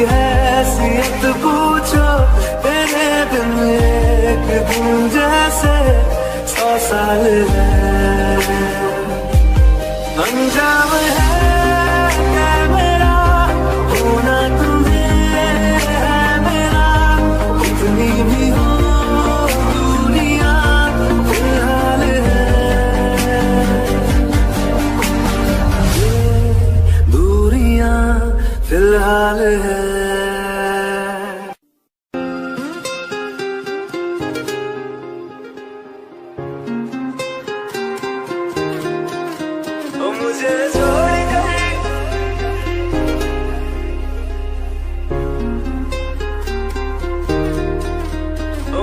हैसियत पूछो, तेरे बिन एक दिन जैसे 100 साल है। अंजाम है मेरा होना तुम्हें, है मेरा कितनी भी हो दुनिया फिलहाल है। ये दूरियां फिलहाल है। मुझे छोड़ कर,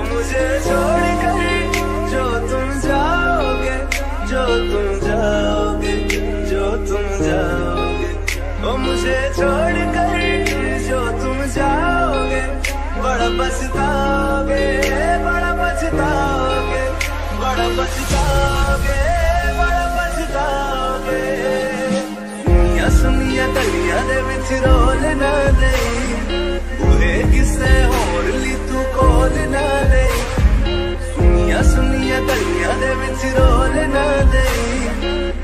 मुझे छोड़ कर जो तुम जाओगे, जो तुम जाओगे, जो तुम जाओगे, ओ मुझे छोड़ कर जो तुम जाओगे, बड़ा पछताओगे, बड़ा पछताओगे, बड़ा पछताओगे, बड़ा पछताओगे। सुनिया गलियां दे विच रोल ना दे, बूहे किसे होर ली तू कोल ना दे। सुनिया गलियां दे विच रोल ना दे,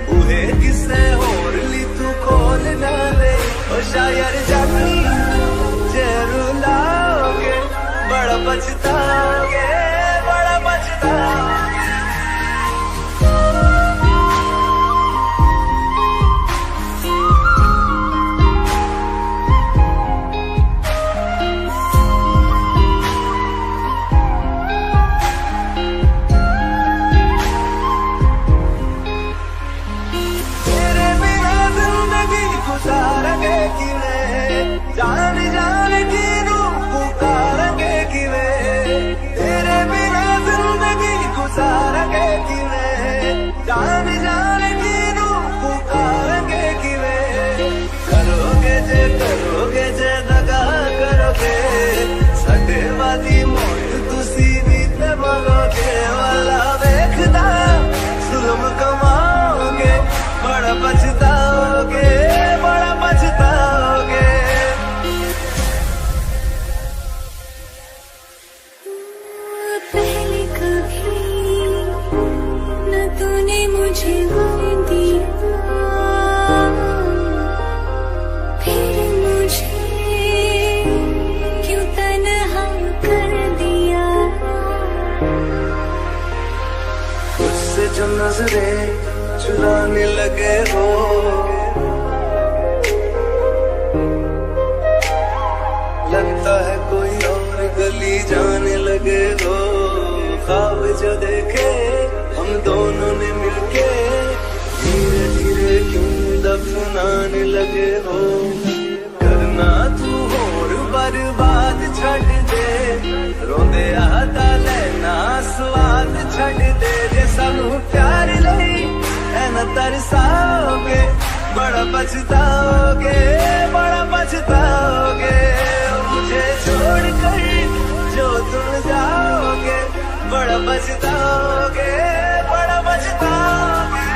बूहे किसे होर ली तू कोल ना दे। ओ शायर जानी जे रुलाओगे, बड़ा पछताओगे, बड़ा पछताओगे। जान जान की रूह पुकारेंगे किवे, तेरे बिना जिंदगी गुजारेंगे किवे। जान जान की रूह पुकारेंगे किवे, करोगे जे दगा करोगे, साडे वाली मौत तुसी भी ते मरोगे। वाला वेखदा जुल्म कमाओगे, बड़ा पछताओगे, बड़ा पछताओगे। पहले कभी न तूने मुझे गम दिया, फिर मुझे क्यों तन्हा कर दिया। उससे जो नजरें चुराने लगे हो, लगता है कोई और गली जाने लगे हो। ख्वाब जो देखे हम दोनों ने मिलके, धीरे धीरे क्यों दफनाने लगे हो। करना तू होर बर्बाद छड़ दे, रोंदे आता लेना स्वाद छड़ दे। जे सानू प्यार लई ऐना तरसाओगे, बड़ा पछताओगे, बड़ा पछताओगे। मुझे छोड़ कर जो तुम जाओगे, बड़ा पछताओगे, बड़ा पछताओगे।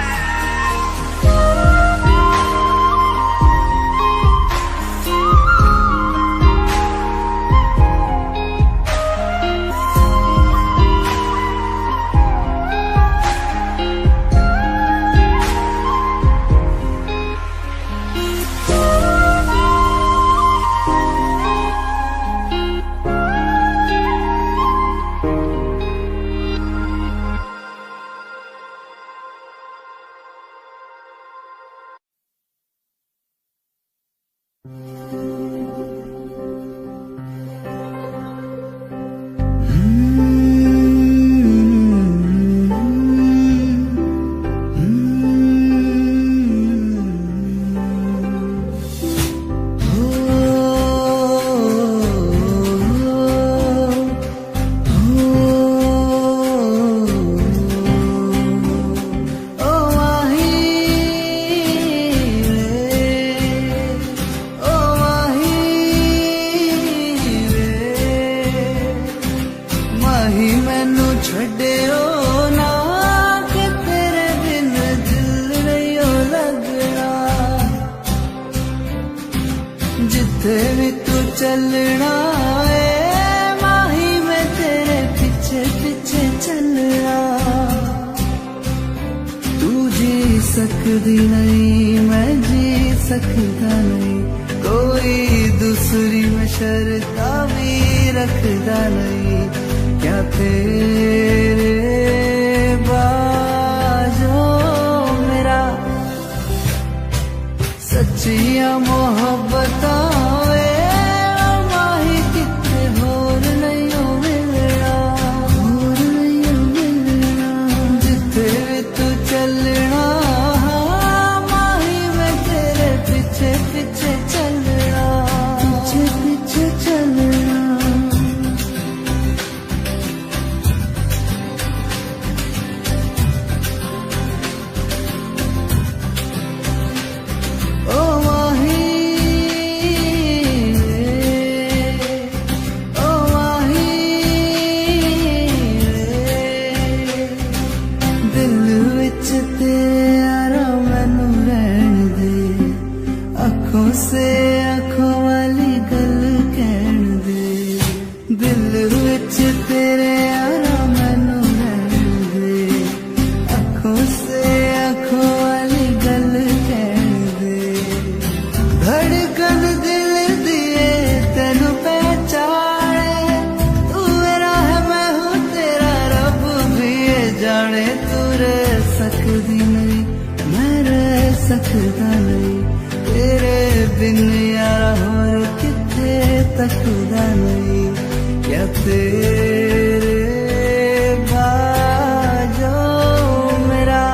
चलना है माही, मैं तेरे पीछे पीछे चलना। तू जी सकदी नहीं, मैं जी सकता नहीं, कोई दूसरी में शर्ता भी रखदा नहीं। क्या तेरे बाजो मेरा सच्चिया मोहब्बत माही, कितने होर नहीं हो मिलना, होर नहीं हो मिलना। जिथे भी तू चलना माही, मैं तेरे पीछे पीछे चलना, पीछे पीछे चलना। ओ माही, ओ माही, दिल विच तेरा मैनू रहन दे, अखों से अखों वाली गल कहन दे। दिल विच तेरे यारा मैनू रहन दे, अखों से अखों वाली गल कहन दे। धड़कन दिल दिए तेनू पहचाने, तू मेरा है मैं हूँ तेरा, रब भी ये जाने। तू रह सकदी नहीं, मैं रह सकता नहीं, तेरे बिन यारा होर किथे तकदा नहीं। क्या तेरे बाजो मेरा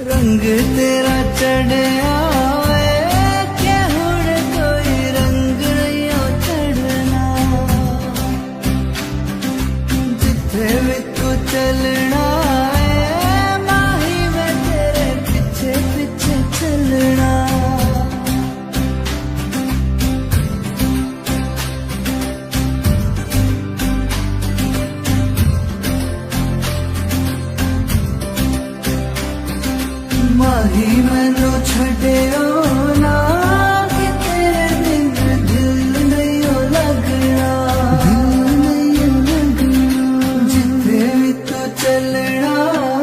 रंग तेरा चढ़िया वे, के हुण कोई रंग नहीं हो चढ़ना। जिथे भी तू चलना है माही, मैं तेरे पीछे पीछे चलना। माही मैनू छड्डियो ना, कि तेरे बिन दिल नहीं हो लगना, दिल नहीं हो लगना। जिथे भी तू चलना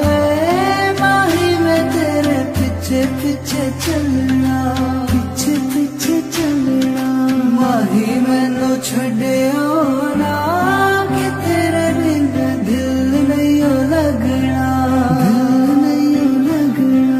है माही, मैं तेरे पीछे पीछे चलना, पीछे पीछे चलना। माही मैनू छड्डियो ना, कि तेरे बिन दिल नहीं हो लगना, दिल नहीं हो लगना।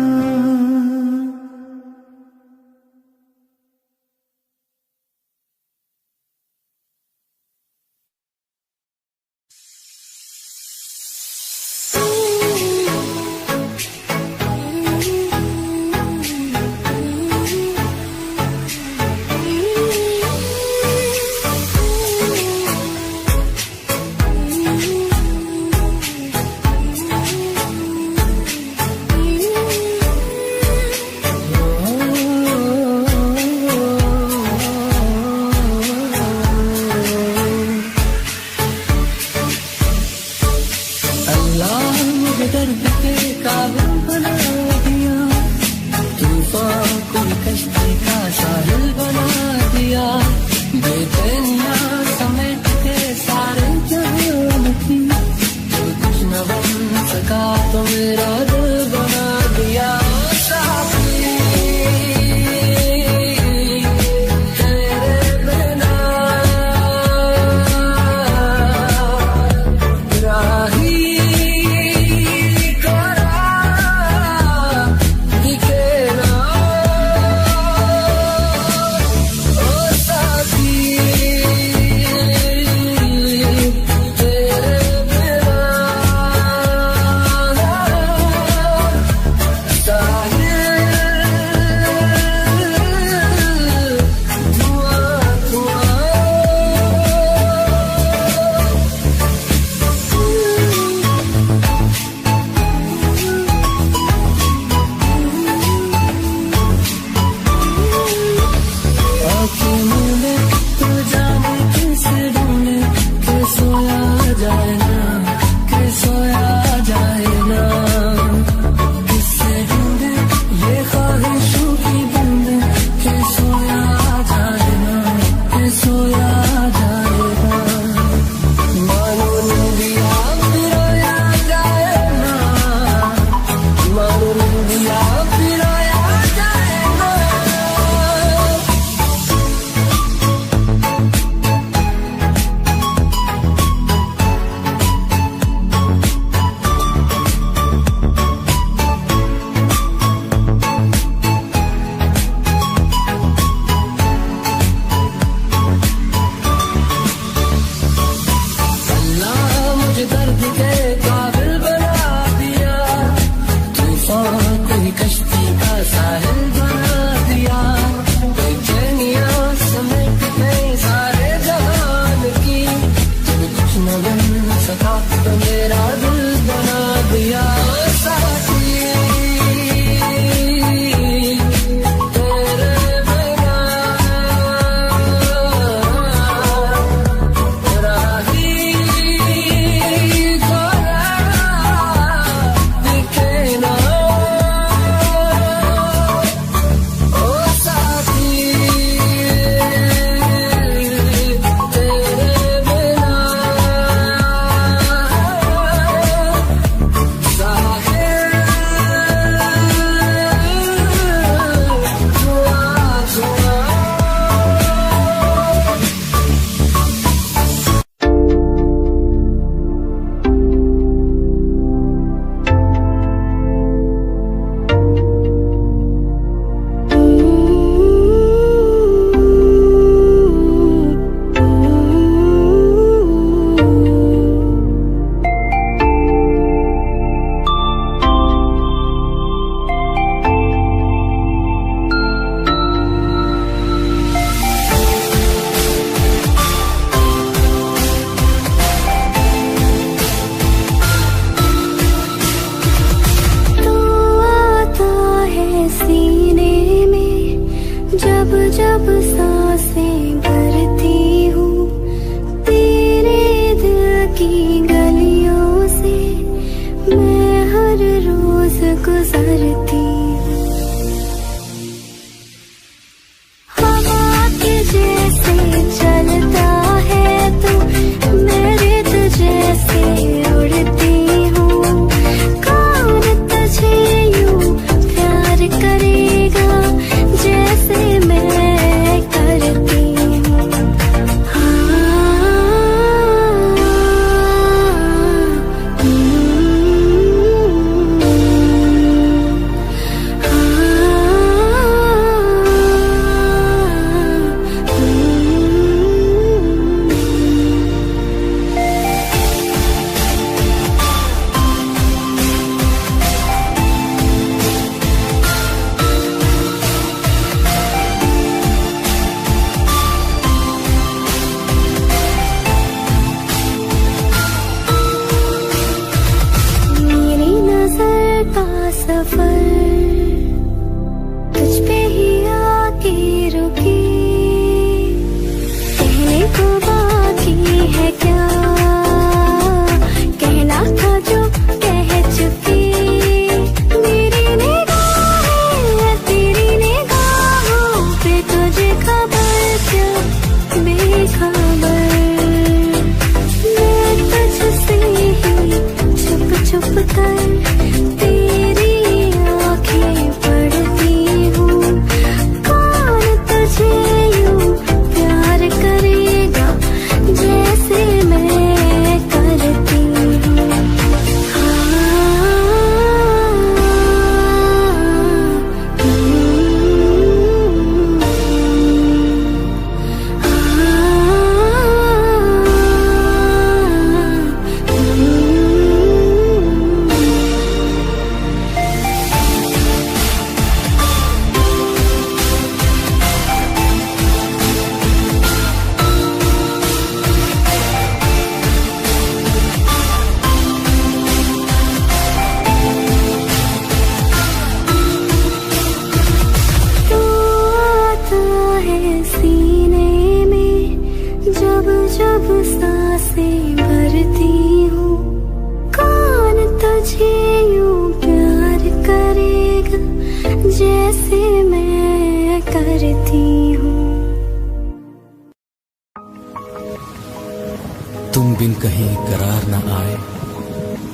बिन कहीं करार न आए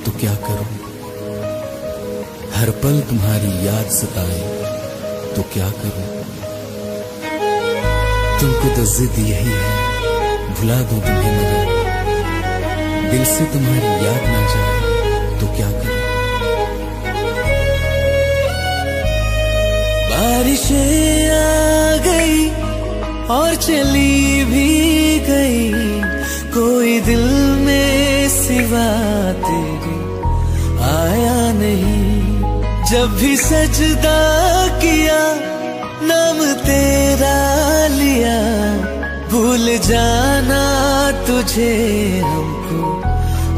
तो क्या करूं, हर पल तुम्हारी याद सताए तो क्या करूं। तुमको तो जिद यही है भुला दूं तुम्हें, मगर दिल से तुम्हारी याद ना जाए तो क्या करूं। बारिशें आ गई और चली भी गई, कोई दिल में सिवा तेरे आया नहीं। जब भी सजदा किया नाम तेरा लिया, भूल जाना तुझे हमको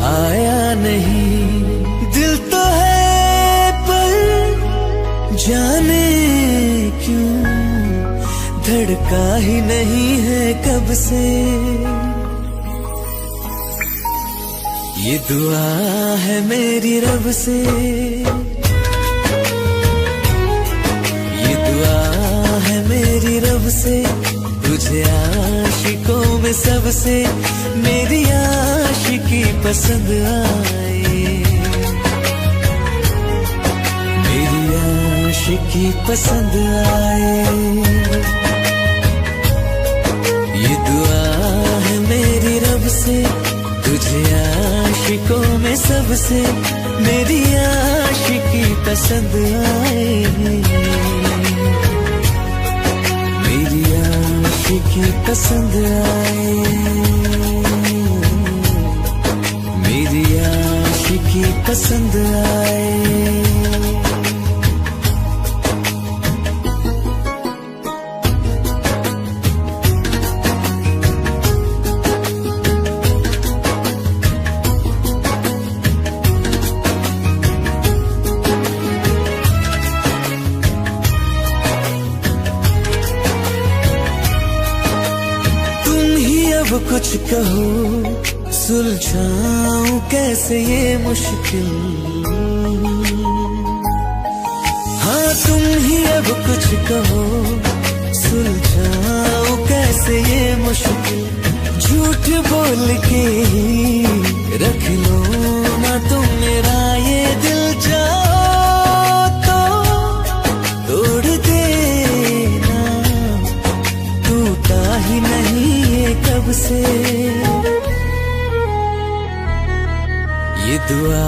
आया नहीं। दिल तो है पर जाने क्यों धड़का ही नहीं है कब से। ये दुआ है मेरी रब से, ये दुआ है मेरी रब से, तुझे आशिकों में सबसे मेरी आशिकी पसंद आए, मेरी आशिकी पसंद आए। ये दुआ है मेरी रब से, तुझे आशिकों में सबसे मेरी आशिकी पसंद आए, मेरी आशिकी पसंद आए, मेरी आशिकी पसंद आए। कुछ कहो सुलझाऊं कैसे ये मुश्किल, हाँ तुम ही अब कुछ कहो सुलझाऊं कैसे ये मुश्किल। झूठ बोल के ही रख लो ना तुम मेरा ये दिल, जाओ तो तोड़ देना, टूटा ही नहीं कब से। ये दुआ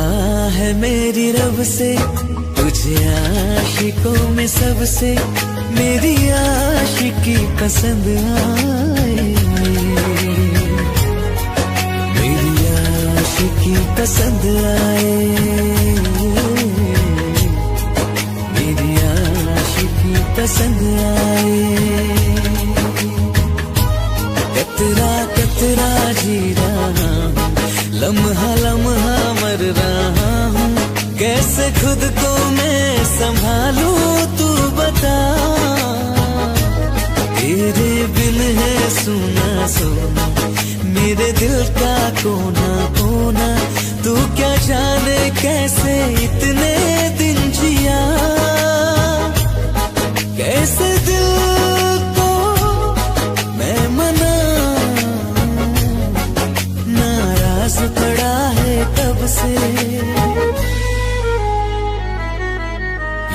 है मेरी रब से, तुझे आशिकों में सबसे मेरी आशिकी पसंद आए, मेरी आशिकी पसंद आए, मेरी आशिकी पसंद आए। कतरा कतरा जी रहा हूँ, लम्हा लम्हा मर रहा हूँ, कैसे खुद को मैं संभालूं तू बता। तेरे बिन है सुना सुना मेरे दिल का कोना कोना, तू क्या जाने कैसे इतने दिन जिया, कैसे दिल पड़ा है कब से।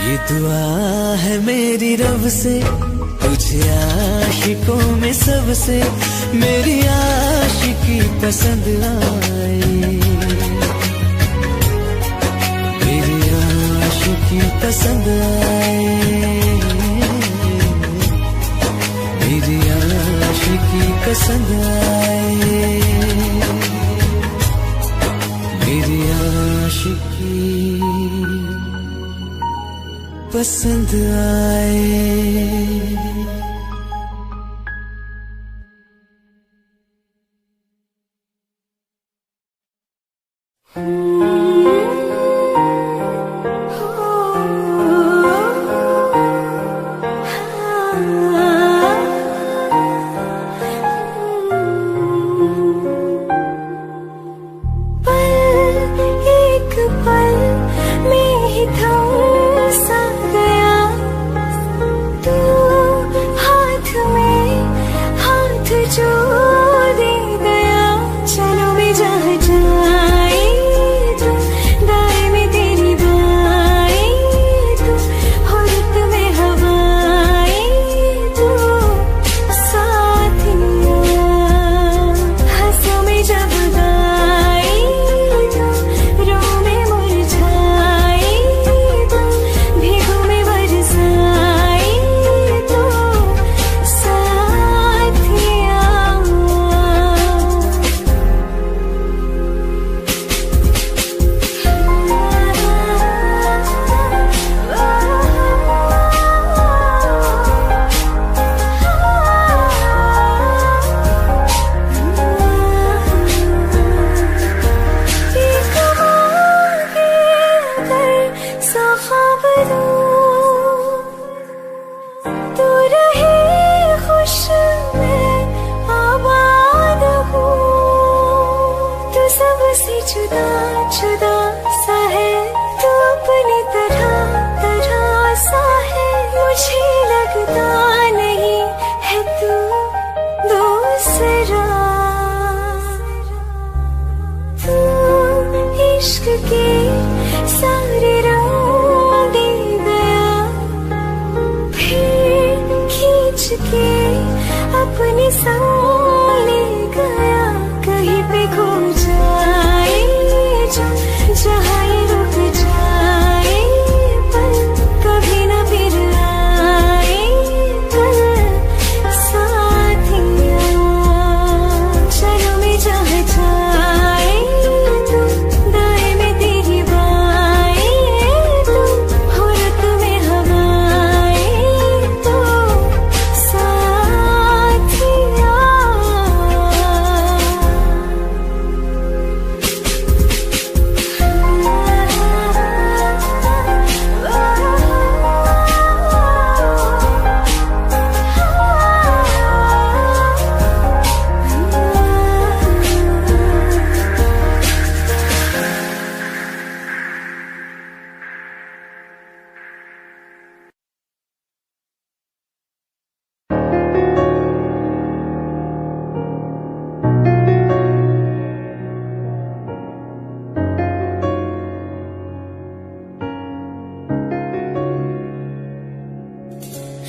ये दुआ है मेरी रब से, तुझे आशिकों में सबसे मेरी आशिकी पसंद आए, मेरी आशिकी पसंद आए, मेरी आशिकी पसंद आए, मेरी आशिकी पसंद आए। सा गया तू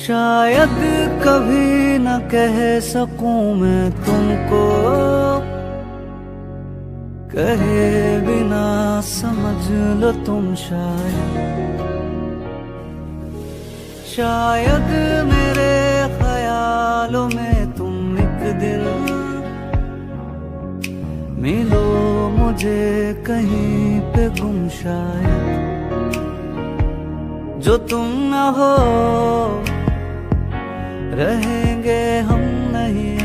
शायद कभी न कह सकूं मैं तुमको, कहे बिना समझ लो तुम शायद मेरे ख्यालों में तुम एक दिन मिलो मुझे कहीं पे गुम, शायद जो तुम न हो रहेंगे हम नहीं,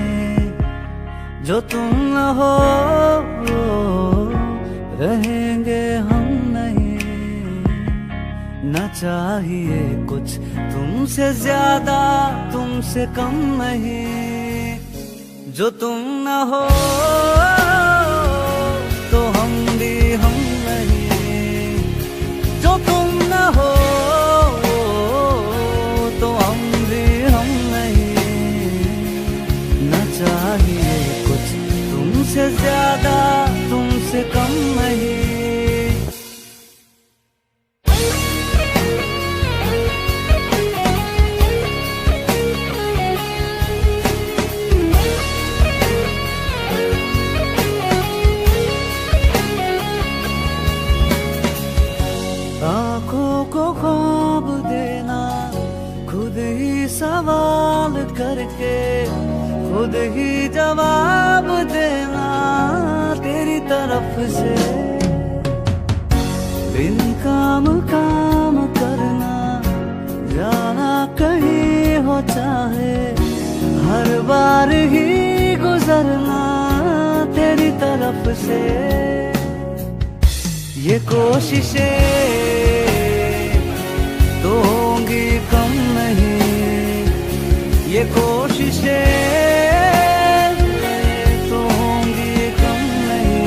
जो तुम न हो रहेंगे हम नहीं। न चाहिए कुछ तुमसे ज्यादा तुमसे कम नहीं, जो तुम न हो तो हम भी हम नहीं, जो तुम न हो तो हम भी हम नहीं। न चाहिए कुछ तुमसे ज्यादा तुमसे कम नहीं। आँखों को ख्वाब देना खुद ही सवाल करके, खुद ही जवाब देना तेरी तरफ से। बिन काम करना, जाना कहीं हो चाहे, हर बार ही गुजरना तेरी तरफ से। ये कोशिशें तो होंगी कम नहीं, ये कोशिशें तो होंगी कम नहीं।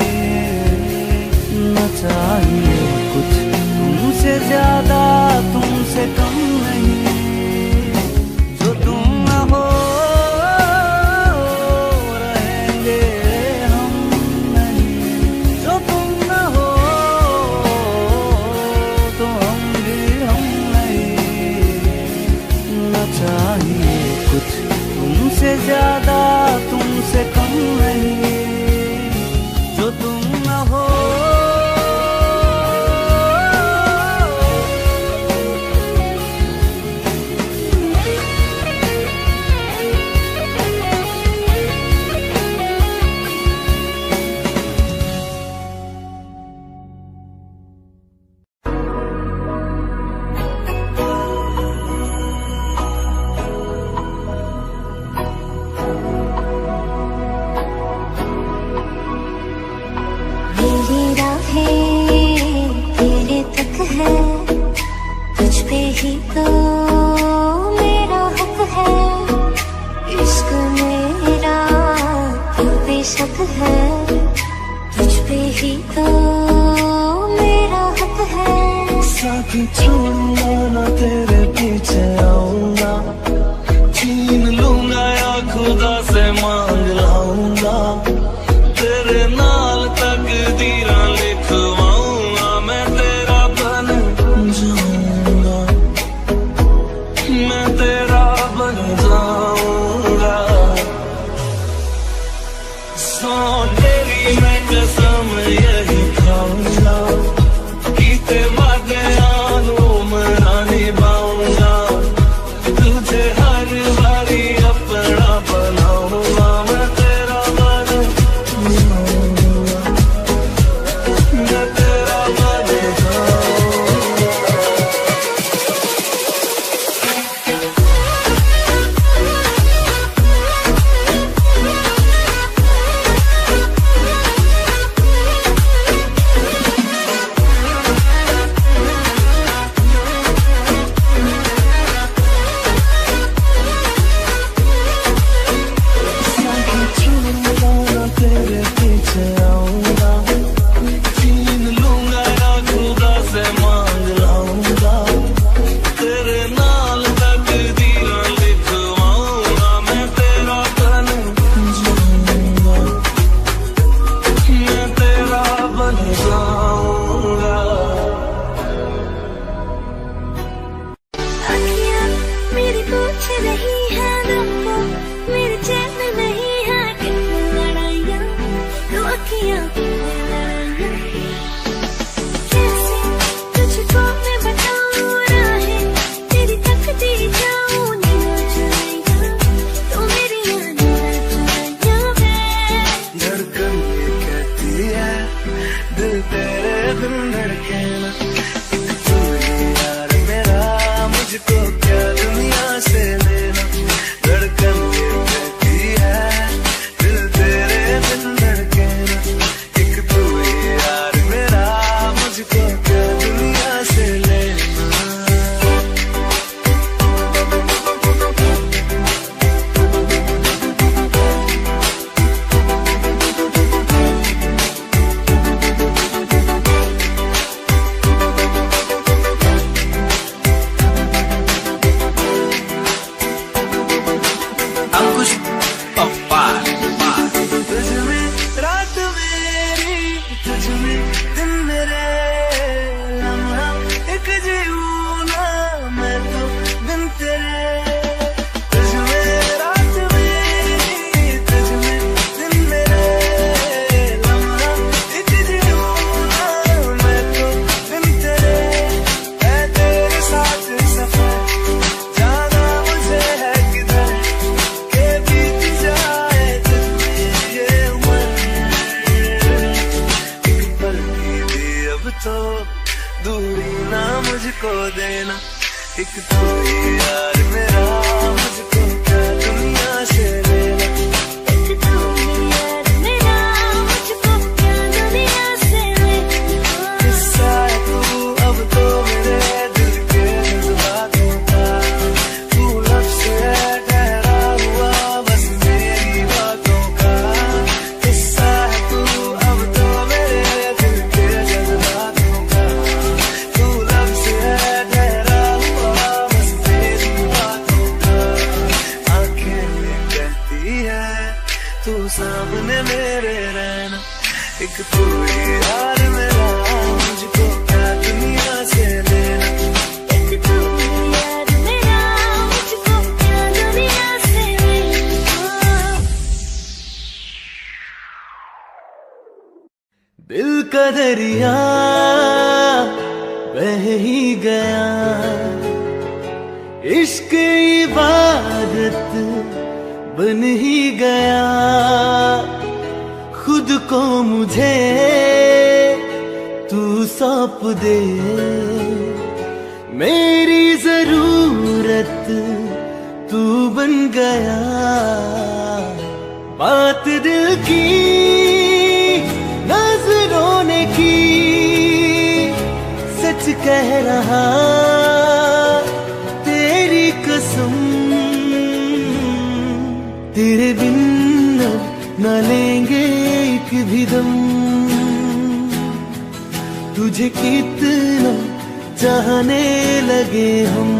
न चाहिए कुछ तुमसे ज्यादा तुमसे कम नहीं, जो तुम न हो रहेंगे हम नहीं, जो तुम न हो तो हम भी हम नहीं। न चाहिए कुछ तुमसे ज्यादा तुमसे कम नहीं, जो तुम न हो। मेरी राहें तेरे तक है, तुझ पे ही तो मेरा हक है। इश्क मेरा क्यों बेशक है, तुझ पे ही तो मेरा हक है। साथी छोड़ूंगा ना तेरे पीछे आऊंगा, छीन लूंगा या खुदा से मांग लाऊंगा। तेरे नाल तकदीरां लिखवाऊंगा, मैं तेरा बन जाऊंगा, मैं तेरा बन जाऊंगा। सौ तेरी मैं कसम यही खाऊंगा, कीते वादे आनू मना निभाऊंगा। रही है लम्बों, मेरे चैन नहीं है कितनी लड़ाइयाँ, तो अखियाँ लड़ाइयाँ। कैसे तुझको मैं बताऊँ राहें, तेरी तकती जाऊँ नीला चुराइयाँ, तो मेरी चुराइयाँ मैं। धड़कन ये कहती है दिल तेरे बिन धड़के ना, तू ही यार मेरा मुझको क्या दुनिया से लेना। धड़कन ये कहती है दिल तेरे बिन धड़के ना, एक तू ही यार मेरा मुझको क्या दुनिया से लेना। अंकुश पप्पा तुझ में रात मेरी, तुझ में दिन मेरे, लम्हा एक जीऊँ ना मैं तो बिन तेरे। तुझ में रात मेरी, तुझ में दिन मेरे, लम्हा एक जीऊँ ना मैं तो बिन तेरे। है तेरे साथ सफर जाना मुझे है किधर, के बीत जाए तुझमें ये उम्र। एक पल की भी अब तो दूरी ना मुझको देना, एक तू ही यार मेरा मुझको क्या दुनिया से लेना। एक तू ही यार मेरा मुझको क्या दुनिया से लेना। किस्सा है तू अब तो मेरे दिल के जज्बातों का, तू लफ्ज़ है ठहरा हुआ बस मेरी बातों का। किस्सा है तू अब तो मेरे दिल के जज्बातों का, तू लफ्ज़ है ठहरा हुआ बस मेरी बातों का। आंखें ये कहती है तू सामने मेरे रहना, एक तू ही यार मेरा मुझको क्या दुनिया से लेना। एक तू ही यार मेरा मुझको क्या दुनिया से लेना। दिल का दरिया बह ही गया, इश्क इबादत बन ही गया। खुद को मुझे तू सौंप दे, मेरी जरूरत तू बन गया। बात दिल की नजरों ने की, सच कह रहा तेरी कसम। तेरे बिन अब न लेंगे एक भी दम, तुझे कितना चाहने लगे हम।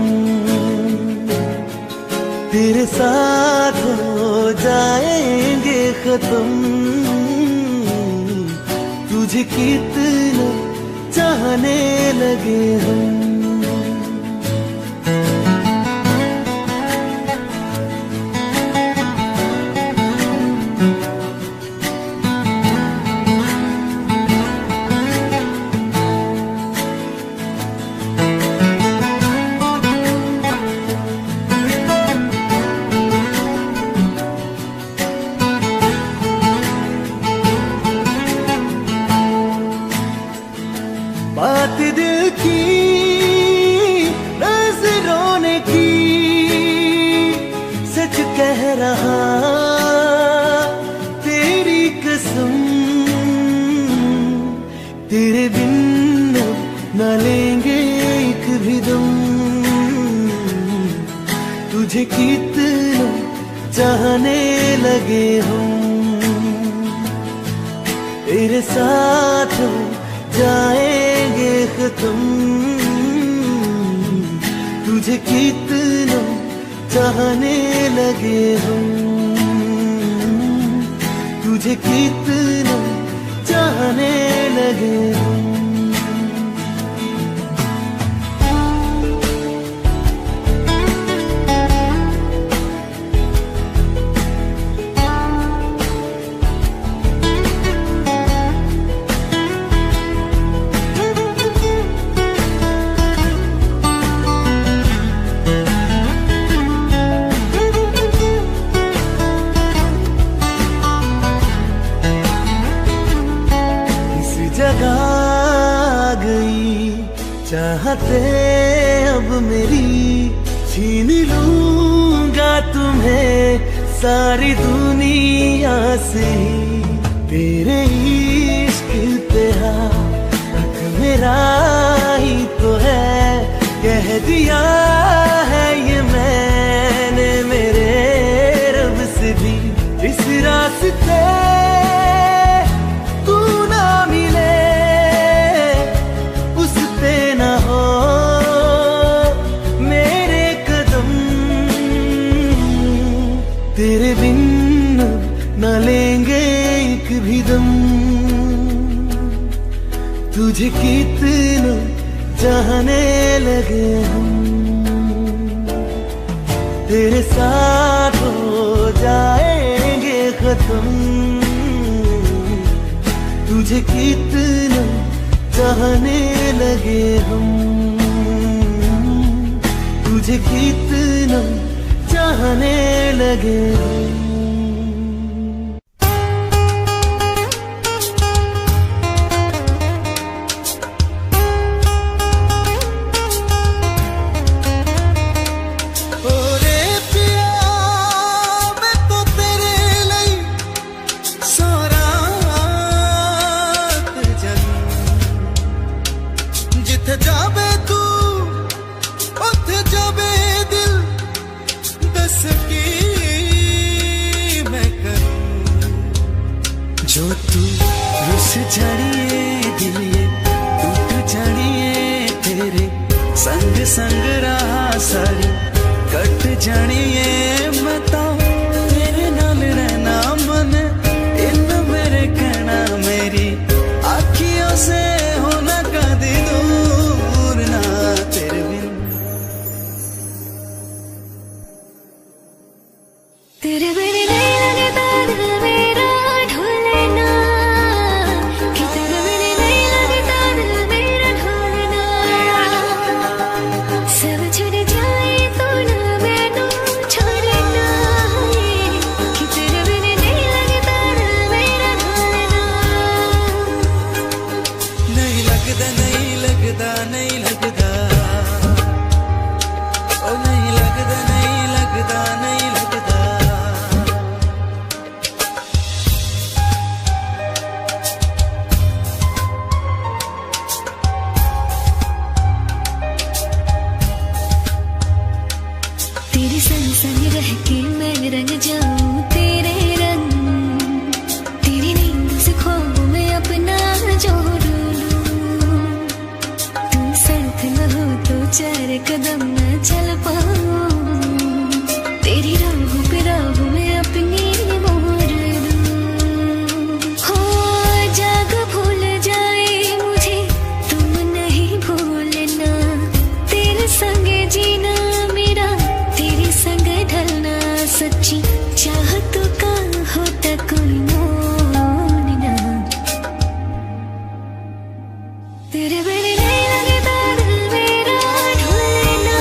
तेरे साथ हो जाएंगे खत्म, तुझे कितना चाहने लगे हम। बात दिल की नजरों ने की, सच कह रहा तेरी कसम। तेरे बिन अब न लेंगे एक भी दम, तुझे कितना चाहने लगे हम। तेरे साथ जाएंगे खत्म, तुझे कितना चाहने लगे हम। तुझे कितना चाहने लगे हम। बातें अब मेरी छीन लूंगा तुम्हें सारी दुनिया से। तेरे इश्क पे हक मेरा ही तो है, कह दिया है ये मैंने मेरे रब से भी। इस रास्ते तू ना मिले उस पे ना हो मेरे कदम, तेरे बिन न लेंगे एक भी दम। तुझे कितना चाहने लगे हम, तेरे साथ हो जाएंगे खत्म। तुझे कितना चाहने लगे हम, तुझे कितना चाहने लगे हम। जो तू रुस जानिए दिल ये टूट जानिए, तेरे संग संग रहा सारी कट जानिए। मैं तो तेरे नाल रहना मन इन मेरे कहना, मेरी आँखियों से होना कदी दूर ना तेरे बिन। तेरे बिन नहीं लगता दिल मेरा ढोलना, कि तेरे बिन नहीं लगता दिल मेरा ढोलना। सब छूट जाए तो ना मैनू छोड़ना, कि तेरे बिन नहीं लगता दिल मेरा ढोलना। नहीं लगता नहीं लगता नहीं लगता, ओ नहीं लगता नहीं लगता नहीं लगता। तेरे संग संग रह के मैं रंग जाऊं तेरे रंग, तेरी नींद से ख्वाब में अपना जोड़ लूं। तू साथ न हो तो चार कदम न चल पाऊं, तेरी राह पे राह में अपनी मोड़ लूं। हो जाग भूल जाए मुझे तुम नहीं भूलना, तेरे संग जीना मेरा तेरे संग ढलना। सच्ची चाहत का होता कोई मोल ना, तेरे बिन नहीं लगता दिल मेरा ढोलना,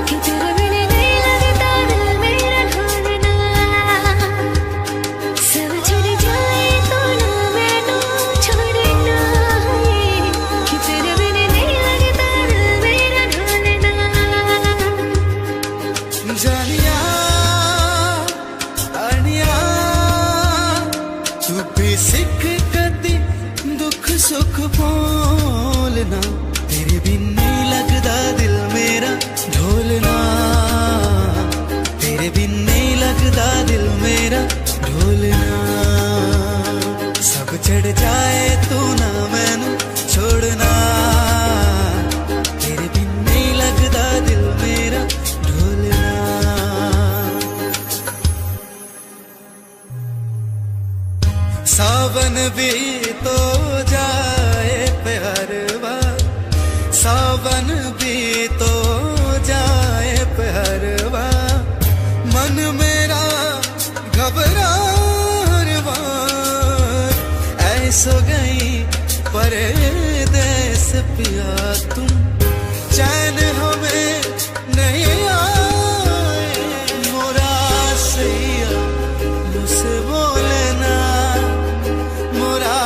कि तेरे बिन नहीं लगता दिल मेरा ढोलना। सब छूट जाए तो ना मैनू छोड़ना, कि तेरे बिन नहीं लगता दिल मेरा ढोलना। जानिया आनिया तू भी सिख कदी दुख सुख बोलना, तेरे बिन नहीं लगता दिल मेरा ढोलना। तेरे बिन नहीं लगता दिल मेरा ढोलना। सब चढ़ जाए तू ना मैनू छोड़ना, तेरे बिन नहीं लगता दिल मेरा ढोलना। सावन भी तो जाए प्यारवा, सावन भी तो जाए प्यारवा। मन मेरा घबरारवा, ऐसो गई परदेस पिया तुम। चैन हमें नहीं आए मोरा सैया मुझसे बोलना, मोरा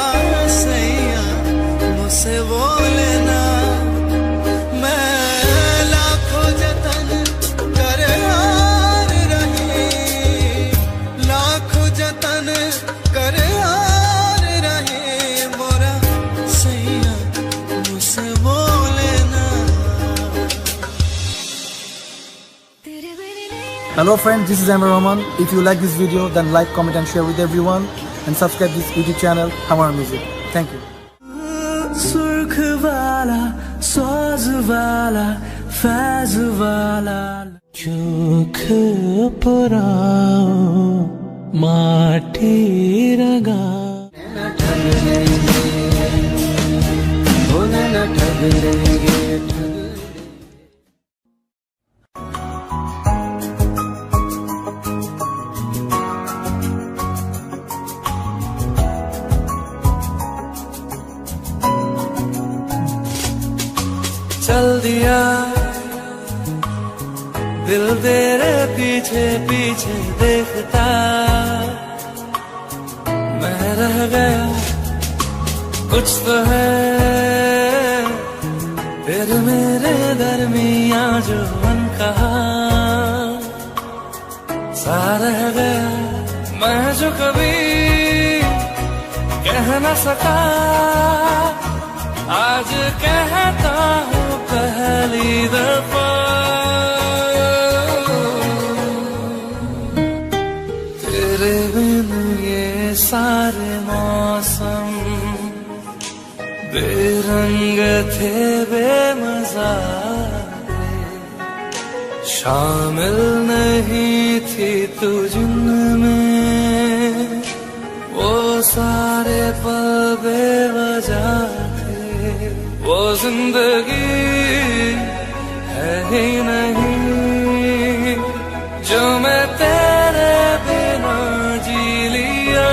Hello friends, this is Amir Rahman. If you like this video, then like, comment and share with everyone and subscribe this YouTube channel, Hamara Music. Thank you. सुर्ख वाला, साज वाला, फैज वाला, चोख पराओ माटी रगा न ठग लेंगे, बोले न ठग लेंगे, चल दिया दिल तेरे पीछे पीछे देखता, मैं रह गया कुछ तो है तेरे मेरे दरमियां जो अनकहा सा रह गया, मैं जो कभी कह न सका आज कहता हूँ पहली दफा, तेरे बिन ये सारे मौसम बेरंग थे बेमजा, शामिल नहीं थी तू जिनमें वो सारे पल बेवजह, वो जिंदगी है ही नहीं जो मैं तेरे बिना जी लिया,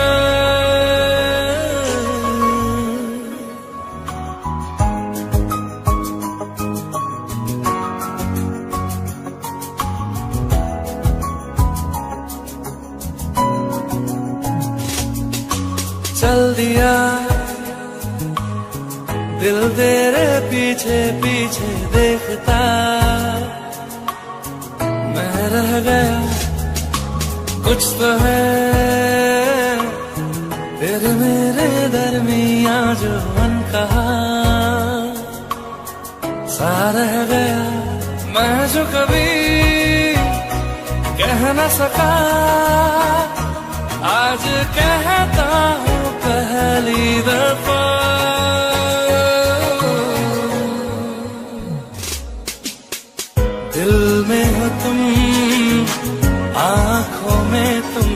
चल दिया दिल तेरे पीछे पीछे देखता, मैं रह गया कुछ तो है तेरे मेरे दरमियां जो अनकहा सा रह गया, मैं जो कभी कह न सका आज कहता हूँ पहली दफा, दिल में हो तुम आँखों में तुम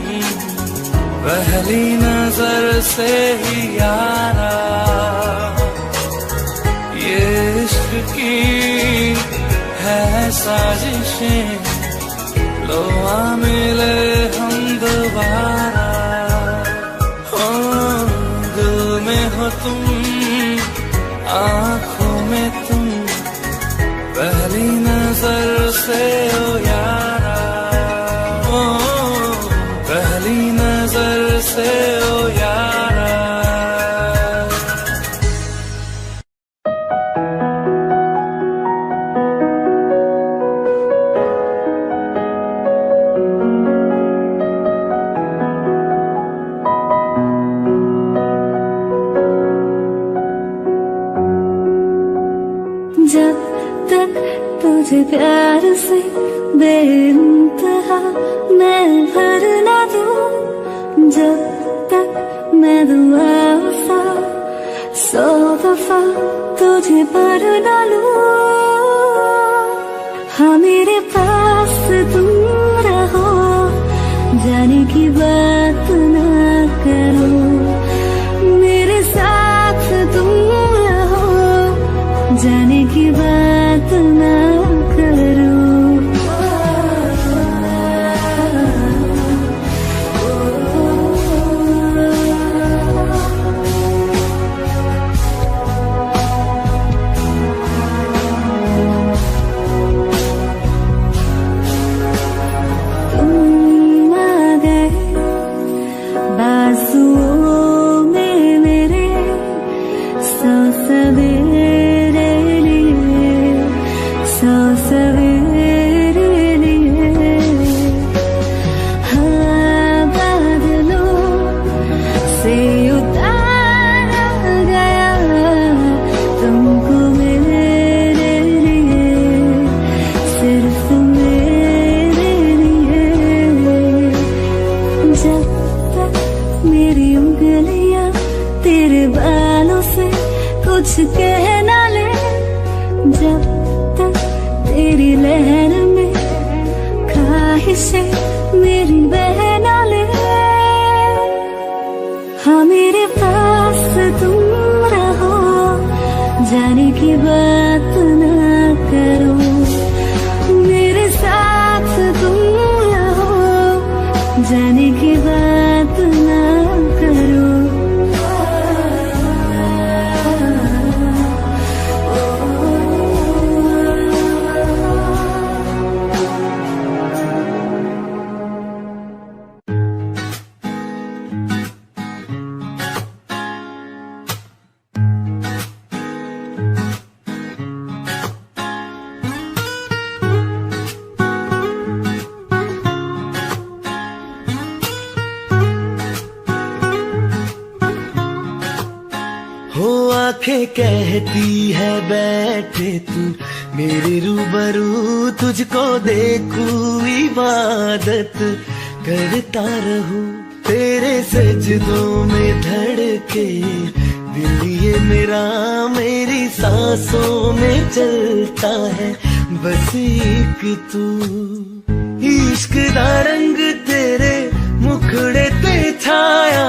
पहली नजर से ही यारा, ये इश्क की है साजिशें लो आ मिले हम दोबारा, दिल में हो तुम आँखों में तुम पहली नजर से ओ यारा, ओ पहली नजर से ओ यारा, जब तक तुझे प्यार से बेइंतहा मैं भर ना दूं, जब तक मैं दुआ वफा 100 दफा तुझे पर ना लूं, हाँ मेरे पास तुम रहो जाने की बात ना करो, मेरे साथ तुम रहो जाने की बात ना करो, तुम आ गए बाजुओं में मेरे 100 सवेरे लिए 100 सवेरे लिए, हाँ बादलों से उतारा गया तुमको मेरे लिए, सिर्फ मेरे लिए, कुछ कहना ले, जब तक तेरी लहर में ख्वाहिशें मेरी बहना ले। हाँ मेरे पास तुम रहो, जाने की बात ना करो, मेरे साथ तुम रहो, जाने की बात ना करो। हो आंखें कहती है बैठे तू मेरे रूबरू, तुझको देखूं इबादत करता रहूं, तेरे सजदों में धड़के दिल ये मेरा, मेरी सांसों में चलता है बस एक तू। इश्क दा रंग तेरे मुखड़े ते छाया,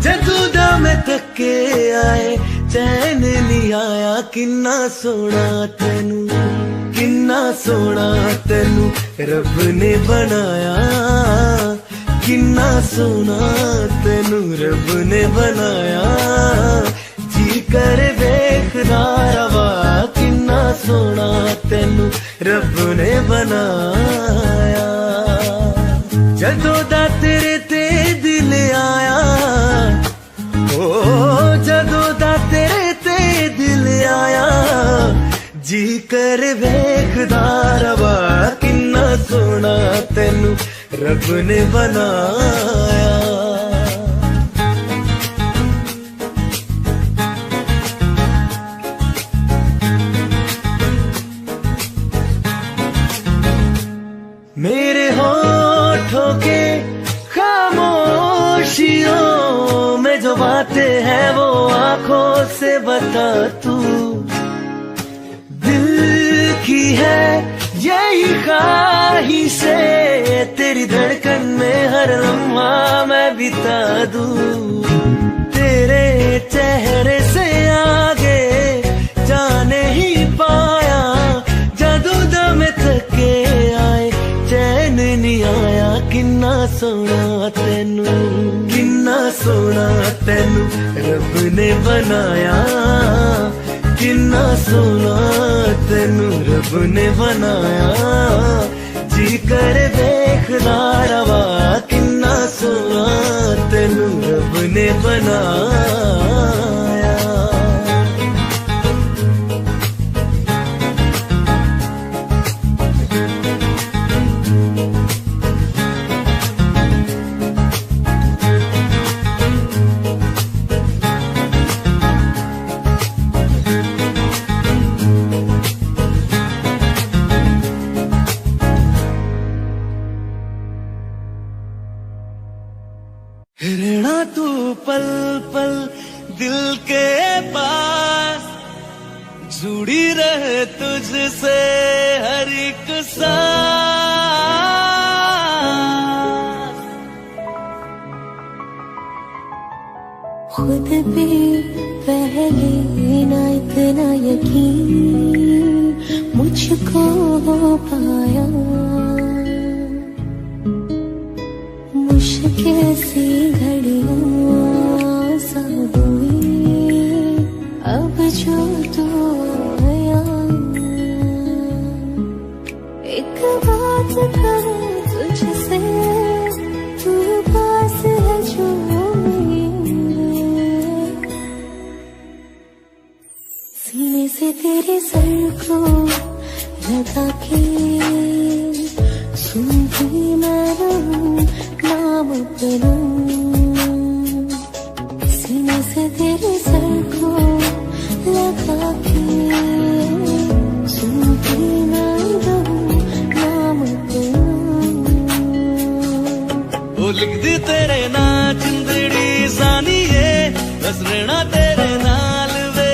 जदू दा मैं थके आए चैन नहीं आया, किन्ना सोना तेनू, किन्ना सोना तेनू रब ने बनाया, किन्ना सोना तेनू रब ने बनाया, जी कर वेखदा रवा, किन्ना सोना तेनू रब ने बनाया। जदों दा तेरे ते दिल आया, ओ जदों दा तेरे ते दिल आया, जी कर वेखदा रवा, किन्ना सोना तेनू रब ने बनाया। मेरे होठों के खामोशियों में जो बातें हैं वो आंखों से बता तू, दिल की है यही ख्वाहिशें, तेरी धड़कन में हर लम्हा मैं बिता दूं, तेरे चेहरे से आगे जा नहीं पाया, जादू दम थके आए चैन नहीं आया, किन्ना सोना तेनू, किन्ना सोना तेनू रब ने बनाया, किन्ना सोना तेनू रब ने बनाया, जी कर देखदा रवा, किन्ना सोना तेनू रब ने बनाया। रहना तू पल पल दिल के पास, जुड़ी रहे तुझसे हर एक सांस। खुद पे पहले ना इतना यकीन मुझको हो पाया, मुश्किल सी घड़ियां सा हुई अब जो तू आया। एक बात करूं तुझसे, तू पास है जो मेरे, सीने से तेरे सर को लगा के सुनती मैं रहूं नाम अपना, सीने से तेरे सर को लगा के सुनती मैं रहूं नाम अपना। वो लिख दी तेरे ना जिंदड़ी सानी है, बस रहना तेरे नाल वे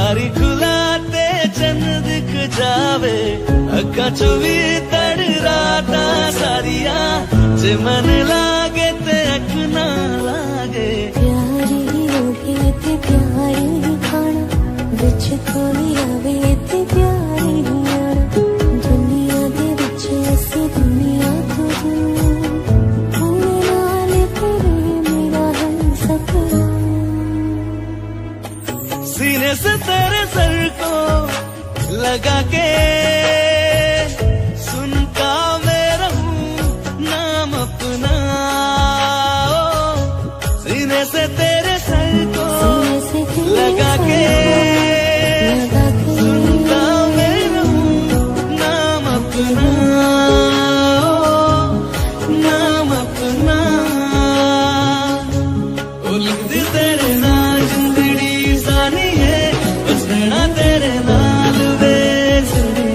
बारी खुलाते चंद दिख जावे अक्का चुवी तड़ राता सारिया जे मन लागे ते अख ना लागे प्यारी होगे ते प्यारी खाना विच कोई आवे ते प्यारी आना दुनिया दे विच असी दुनिया तो दूर तेरे मेरा हम सपना सीने से तेरे सर को लगा के सुनता मैं रहूं नाम अपना सीने से तेरे सर को लगा के सुनता मैं रहूं नाम अपना नाम अपना लिखती तेरे नाल जिंदड़ी सानी है बस रहना तेरे नाल बेसुरी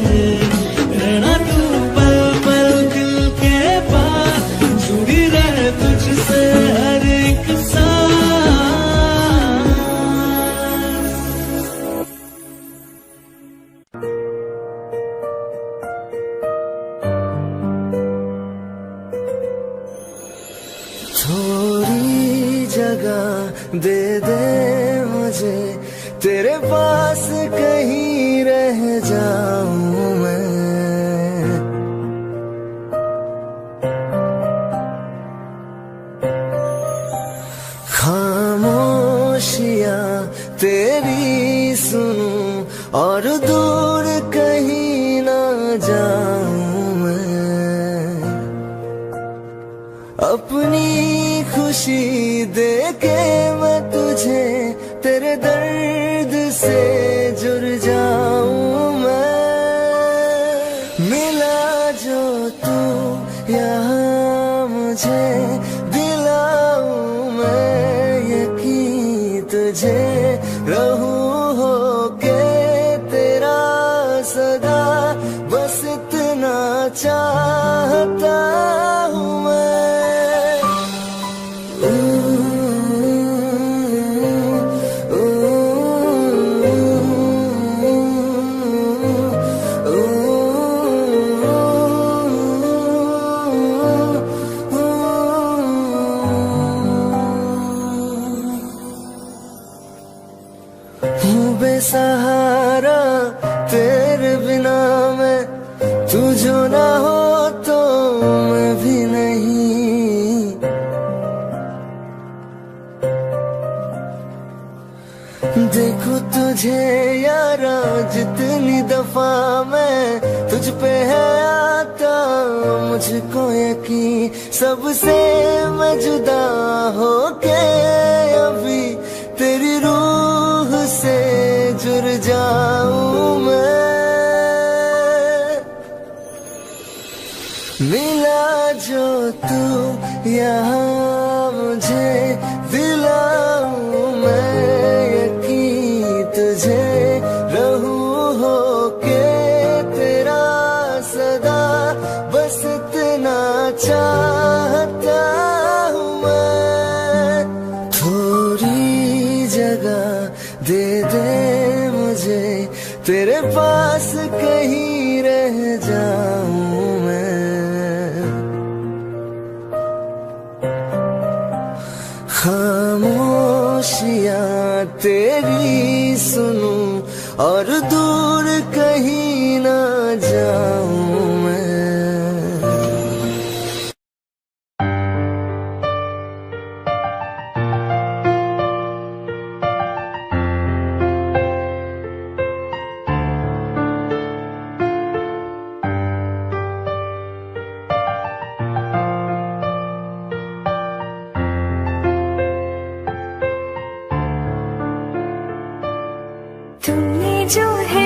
रहना तू पल पल दिल के पास जुड़ी रहे तुझसे हर एक सांस थोड़ी जगह दे दे मुझे तेरे पास कहीं रह जाऊं मैं खामोशियां तेरी सुनूं और दूर कहीं ना जाऊं मैं अपनी खुशी दे के मैं तुझे तेरे दर्द से जुड़ जाऊं मैं मिला जो तू यहाँ मुझे दिलाऊं मैं यकीन तुझे रहूं होके तेरा सदा बस इतना चाहता हूँ मैं बेसहारा तेरे बिना मैं तू जो ना हो तो मैं भी नहीं देखो तुझे यारा जितनी दफा मैं तुझ पे है आता मुझको यकीन सबसे मैं जुदा होके अभी तेरी रूह से जुड़ जाऊं मैं मिला जो तू यहाँ मुझे दिलाऊं मैं यकीन तुझे रहूं होके तेरा सदा बस इतना चाहता हूँ मैं थोड़ी जगह दे दे मुझे तेरे पास कहीं रह जाऊं मैं खामोशियां तेरी सुनूं और दूर कहीं ना जाऊं मैं तुमने जो है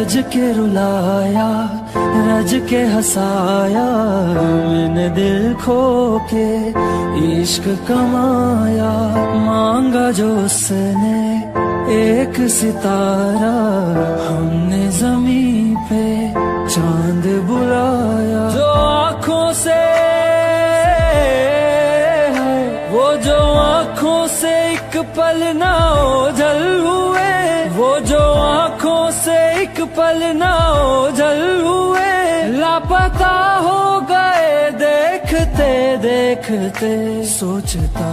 रज के रुलाया, रज के हंसाया, मैंने दिल खो के इश्क कमाया। मांगा जो उसने एक सितारा, हमने जमीन पे चांद बुलाया। जो आँखों से वो जो आँखों से एक पल ना ओझल हुए, वो जो आँखों से एक पल ना ओझल हुए, लापता हो गए देखते देखते। सोचता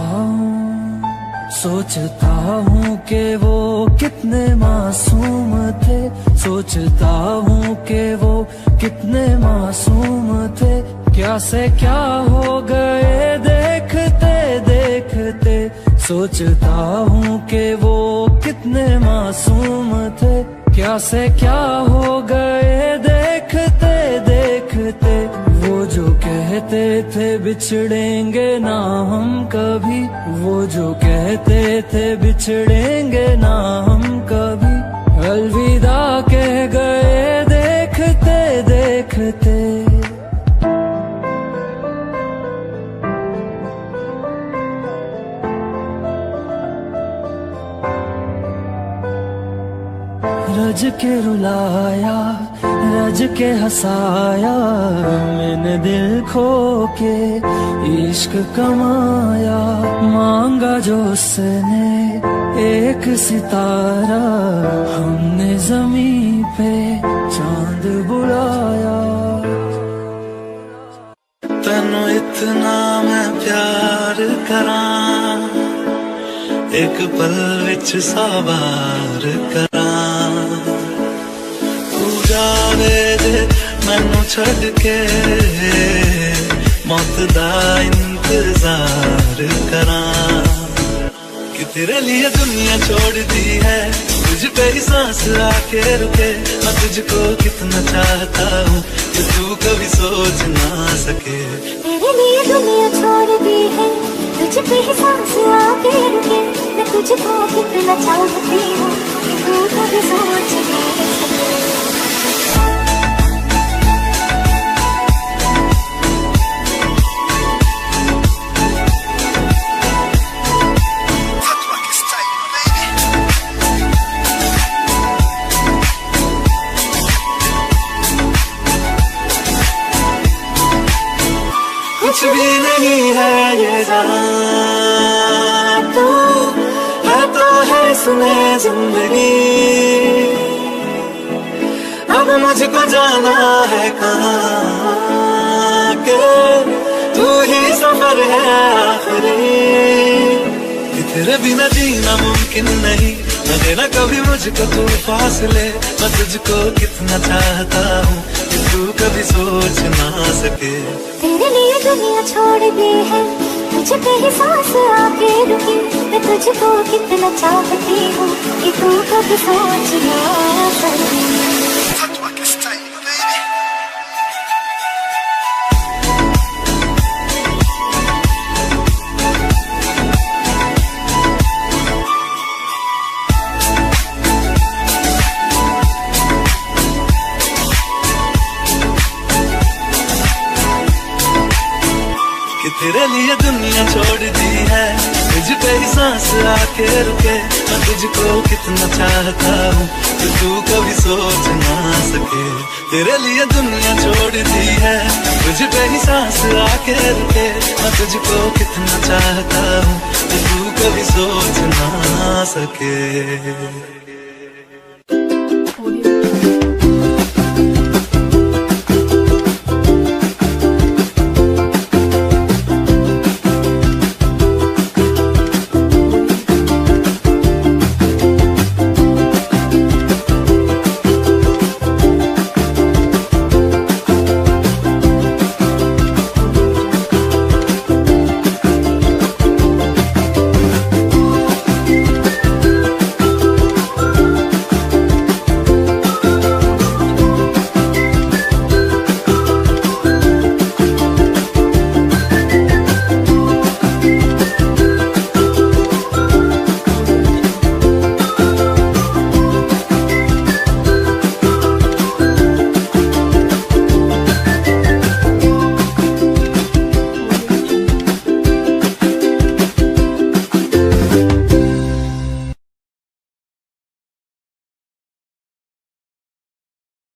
हूँ कि वो कितने मासूम थे, सोचता हूँ कि वो कितने मासूम थे। क्या से क्या हो गए देखते देखते। सोचता हूँ कि वो कितने मासूम थे, क्या से क्या हो गए देखते देखते। वो जो कहते थे बिछड़ेंगे ना हम कभी, वो जो कहते थे बिछड़ेंगे ना हम कभी, अलविदा कह गए देखते देखते। रज के रुलाया, रज के हंसाया, मैंने दिल खो के इश्क कमाया। मांगा जो उसने एक सितारा, हमने जमीन पे चांद बुलाया। तेनू इतना मैं प्यार करां, एक पल विच 100 बार करां। तू जावे जे मैनू छड़ के, मौत दा इंतजार करां। कि तेरे लिए दुनिया छोड़ दी है, तुझ पे ही सांस आके रुके। मैं तुझको कितना चाहता हूँ कि तू कभी सोच ना सके। तेरे लिए दुनिया छोड़ दी है, तुझ पे ही सांस आके रुके। मैं तुझको कितना चाहती हूँ कि तू कभी सोच ना सके। कुछ भी नहीं है ये जान, तू है तो है सुने जिंदगी। अब मुझको जाना है कहाँ के, तू ही सफर है आखिरी। कि तेरे बिना जीना मुमकिन नहीं, न देना कभी मुझको तू फासले। मैं तुझको कितना चाहता हूँ कि तू कभी सोच ना सके। तेरे लिए दुनिया छोड़ दी है, तुझ पे ही सांस आके रुकी। मैं तुझको कितना चाहती हूँ कि तू कभी सोच ना सके। तेरे लिए दुनिया छोड़ दी है, तुझ पे ही सांस आके रुके। मैं तुझको कितना चाहता हूँ कि तू कभी सोच ना सके। तेरे लिए दुनिया छोड़ दी है, तुझ पे ही सांस आके रुके। मैं तुझको कितना चाहता हूँ कि तू कभी सोच ना सके।